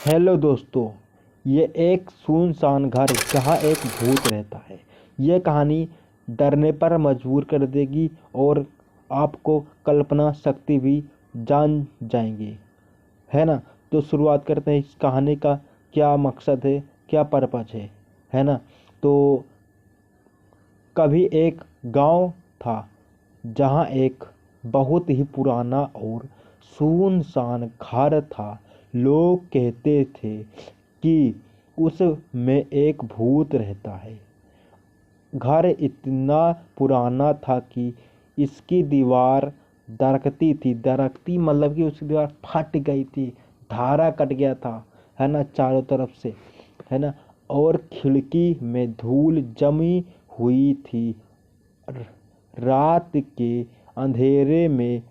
Hello दोस्तों, ये एक सुनसान घर जहाँ एक भूत रहता है। ये कहानी डरने पर मजबूर कर देगी और आपको कल्पना शक्ति भी जान जाएंगे, है ना। तो शुरुआत करते हैं इस कहानी का। क्या मकसद है, क्या पर्पज है ना। तो कभी एक गांव था जहाँ एक बहुत ही पुराना और सुनसान घर था। लोग कहते थे कि उसमें एक भूत रहता है। घर इतना पुराना था कि इसकी दीवार दरकती मतलब कि उसकी दीवार फट गई थी, धारा कट गया था, है ना, चारों तरफ से, है ना। और खिड़की में धूल जमी हुई थी। रात के अंधेरे में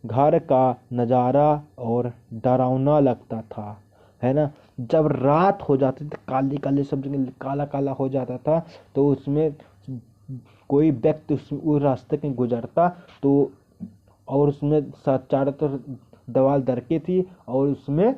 घर का नज़ारा और डरावना लगता था, है ना। जब रात हो जाती थी, काली काली सब जगह काला काला हो जाता था, तो उसमें कोई व्यक्ति उस रास्ते में गुजरता तो, और उसमें चारों तरफ दीवार दरके थी और उसमें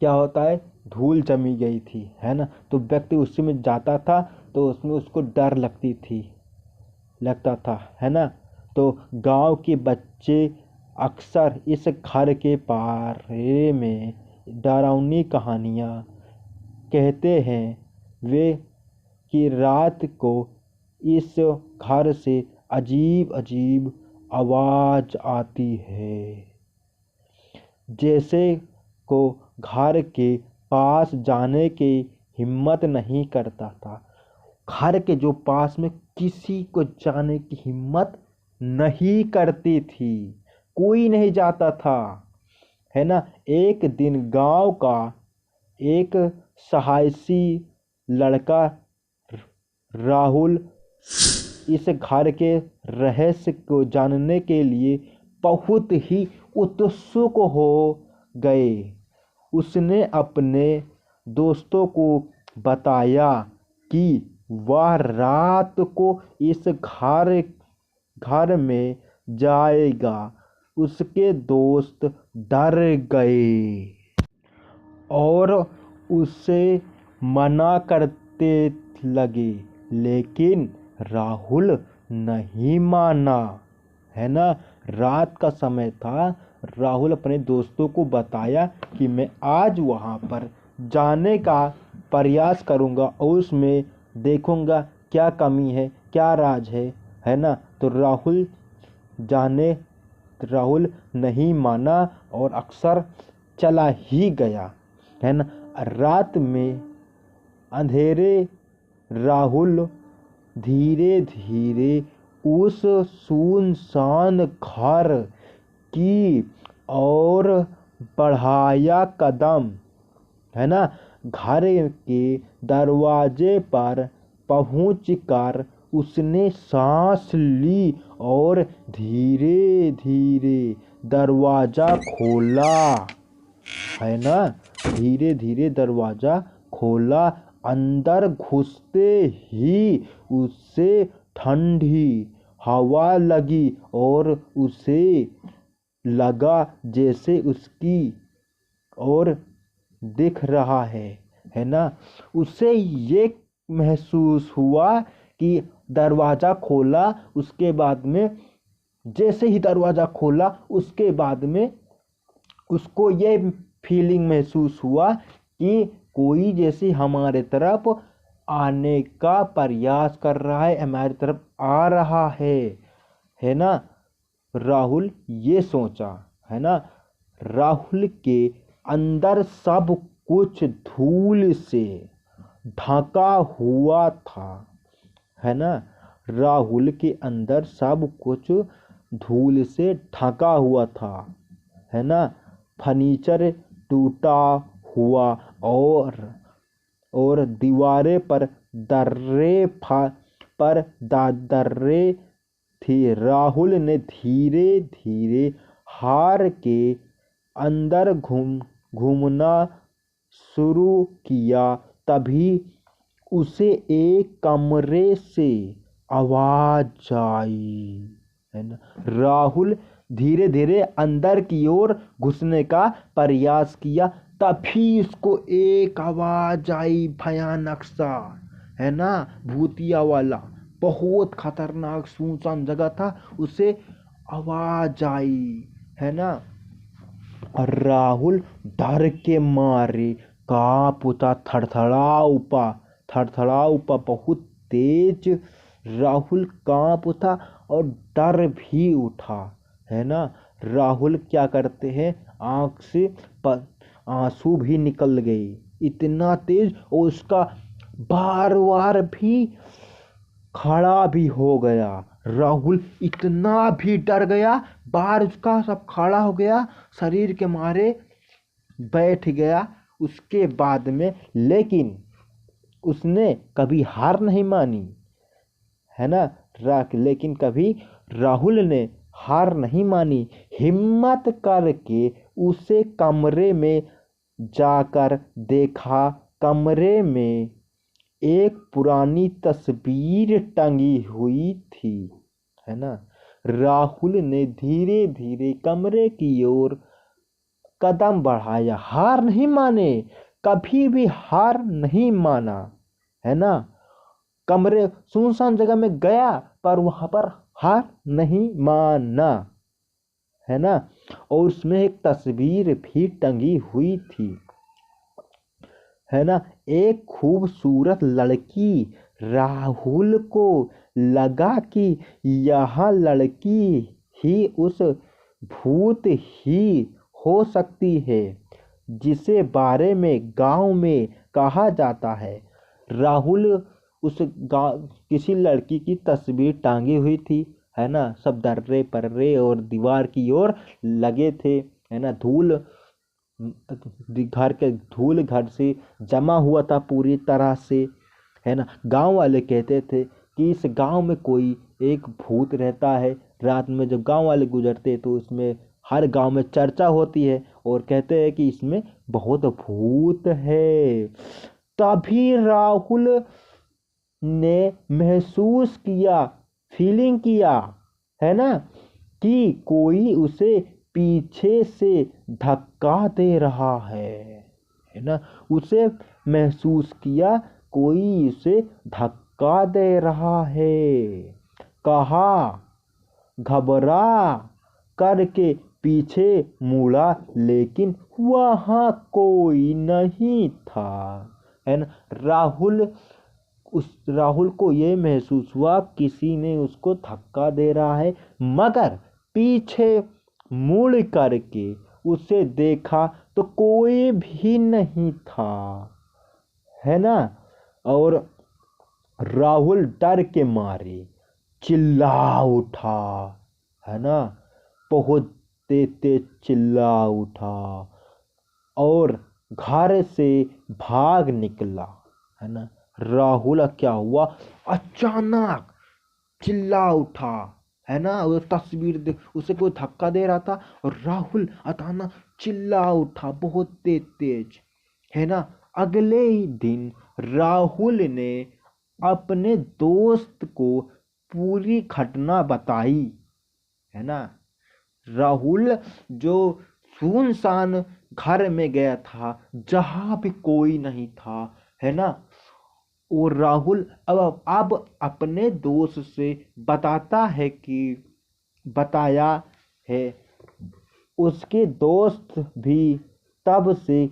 क्या होता है, धूल जमी गई थी, है ना। तो व्यक्ति उसी में जाता था तो उसमें उसको डर लगता था, है ना। तो गांव के बच्चे अक्सर इस घर के बारे में डरावनी कहानियाँ कहते हैं। वे कि रात को इस घर से अजीब अजीब आवाज़ आती है, जैसे को घर के पास जाने की हिम्मत नहीं करता था। घर के जो पास में किसी को जाने की हिम्मत नहीं करती थी, कोई नहीं जाता था, है ना। एक दिन गांव का एक साहसी लड़का राहुल इस घर के रहस्य को जानने के लिए बहुत ही उत्सुक हो गए। उसने अपने दोस्तों को बताया कि वह रात को इस घर में जाएगा। उसके दोस्त डर गए और उसे मना करते लगे, लेकिन राहुल नहीं माना, है ना। रात का समय था। राहुल अपने दोस्तों को बताया कि मैं आज वहाँ पर जाने का प्रयास करूँगा और उसमें देखूँगा क्या कमी है, क्या राज है ना। तो राहुल नहीं माना और अक्सर चला ही गया, है ना। रात में अंधेरे राहुल धीरे धीरे उस सुनसान घर की ओर बढ़ाया कदम, है ना। घर के दरवाजे पर पहुंचकर उसने सांस ली और धीरे धीरे दरवाजा खोला, है ना। धीरे धीरे दरवाजा खोला। अंदर घुसते ही उसे ठंडी हवा लगी और उसे लगा जैसे उसकी और दिख रहा है ना। उसे ये महसूस हुआ कि दरवाज़ा खोला, उसके बाद में जैसे ही दरवाज़ा खोला उसके बाद में उसको ये फीलिंग महसूस हुआ कि कोई जैसे हमारे तरफ आने का प्रयास कर रहा है, हमारी तरफ आ रहा है ना। राहुल ये सोचा, है ना। राहुल के अंदर सब कुछ धूल से ढका हुआ था, है ना। राहुल के अंदर सब कुछ धूल से ढका हुआ था, है ना। फर्नीचर टूटा हुआ और दीवारें पर दर्रे थी। राहुल ने धीरे धीरे हार के अंदर घूमना शुरू किया। तभी उसे एक कमरे से आवाज आई, है ना। राहुल धीरे धीरे अंदर की ओर घुसने का प्रयास किया। तभी उसको एक आवाज आई भयानक सा, है ना, भूतिया वाला, बहुत खतरनाक सुनसान जगह था, उसे आवाज आई, है ना। और राहुल डर के मारे कांप उठा, थरथरा उपा बहुत तेज। राहुल कांप उठा और डर भी उठा, है ना। राहुल क्या करते हैं, आंख से आंसू भी निकल गए, इतना तेज, और उसका बार बार भी खड़ा भी हो गया। राहुल इतना भी डर गया, बार उसका सब खड़ा हो गया, शरीर के मारे बैठ गया। उसके बाद में लेकिन उसने कभी हार नहीं मानी, है ना। लेकिन कभी राहुल ने हार नहीं मानी, हिम्मत करके उसे कमरे में जाकर देखा। कमरे में एक पुरानी तस्वीर टंगी हुई थी, है ना। राहुल ने धीरे धीरे कमरे की ओर कदम बढ़ाया, हार नहीं माने, कभी भी हार नहीं माना, है ना। कमरे सुनसान जगह में गया पर वहां पर हार नहीं माना, है ना। और उसमें एक तस्वीर भी टंगी हुई थी, है ना। एक खूबसूरत लड़की। राहुल को लगा कि यह लड़की ही उस भूत ही हो सकती है जिसे बारे में गांव में कहा जाता है। राहुल उस गांव किसी लड़की की तस्वीर टांगी हुई थी, है ना। सब दर्रे पर्रे और दीवार की ओर लगे थे, है ना। धूल घर से जमा हुआ था पूरी तरह से, है ना। गांव वाले कहते थे कि इस गांव में कोई एक भूत रहता है। रात में जब गांव वाले गुजरते तो उसमें हर गांव में चर्चा होती है और कहते हैं कि इसमें बहुत भूत है। तभी राहुल ने महसूस किया, फीलिंग किया, है ना, कि कोई उसे पीछे से धक्का दे रहा है ना। उसे महसूस किया कोई उसे धक्का दे रहा है। कहा, घबरा करके पीछे मुड़ा, लेकिन वहां कोई नहीं था, है ना। राहुल को ये महसूस हुआ किसी ने उसको धक्का दे रहा है, मगर पीछे मुड़ करके उसे देखा तो कोई भी नहीं था, है ना। और राहुल डर के मारे चिल्ला उठा, है ना, बहुत तेज चिल्ला उठा और घर से भाग निकला, है ना। राहुल क्या हुआ, अचानक चिल्ला उठा, है ना। वो तस्वीर देख उसे कोई धक्का दे रहा था और राहुल अचानक चिल्ला उठा बहुत तेज, है ना। अगले ही दिन राहुल ने अपने दोस्त को पूरी घटना बताई, है ना। राहुल जो सुनसान घर में गया था जहां भी कोई नहीं था, है ना। और राहुल अब अपने दोस्त से बताता है कि बताया है उसके दोस्त भी तब से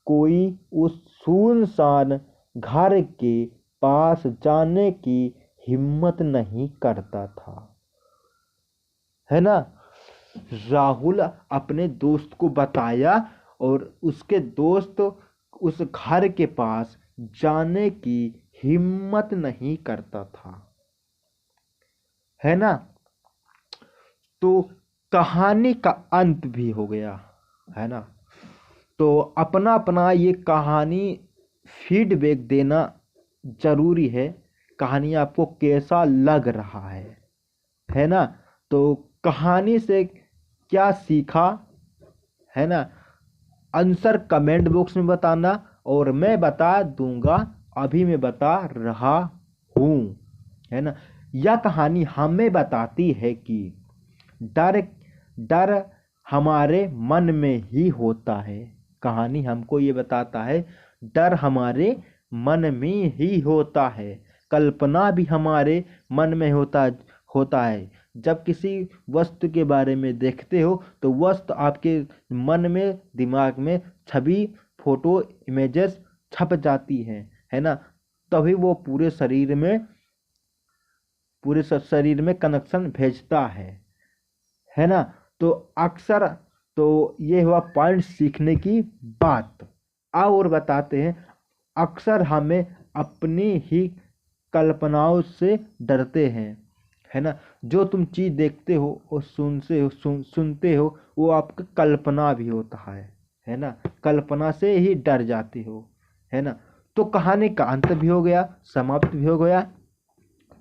कोई उस सुनसान घर के पास जाने की हिम्मत नहीं करता था, है ना। राहुल अपने दोस्त को बताया और उसके दोस्त उस घर के पास जाने की हिम्मत नहीं करता था, है ना। तो कहानी का अंत भी हो गया, है ना। तो अपना अपना ये कहानी फीडबैक देना जरूरी है, कहानी आपको कैसा लग रहा है ना। तो कहानी से क्या सीखा, है ना, आंसर कमेंट बॉक्स में बताना और मैं बता दूंगा, अभी मैं बता रहा हूँ, है ना। यह कहानी हमें बताती है कि डर डर हमारे मन में ही होता है, कहानी हमको ये बताता है डर हमारे मन में ही होता है, कल्पना भी हमारे मन में होता है। जब किसी वस्तु के बारे में देखते हो तो वस्तु आपके मन में, दिमाग में छवि, फोटो, इमेजेस छप जाती है ना। तभी वो पूरे शरीर में कनेक्शन भेजता है ना। तो अक्सर तो ये हुआ पॉइंट सीखने की बात। और बताते हैं, अक्सर हमें अपनी ही कल्पनाओं से डरते हैं, है ना। जो तुम चीज देखते हो और सुनते हो वो आपका कल्पना भी होता है ना। कल्पना से ही डर जाते हो, है ना। तो कहानी का अंत भी हो गया, समाप्त भी हो गया।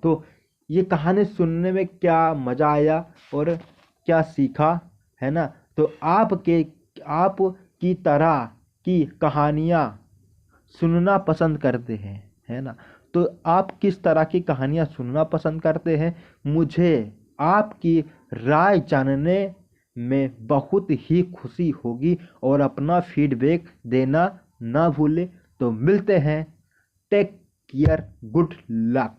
तो ये कहानी सुनने में क्या मजा आया और क्या सीखा, है ना। तो आप की तरह की कहानियाँ सुनना पसंद करते हैं, है ना। तो आप किस तरह की कहानियाँ सुनना पसंद करते हैं, मुझे आपकी राय जानने में बहुत ही खुशी होगी। और अपना फीडबैक देना ना भूलें। तो मिलते हैं। Take care, good luck.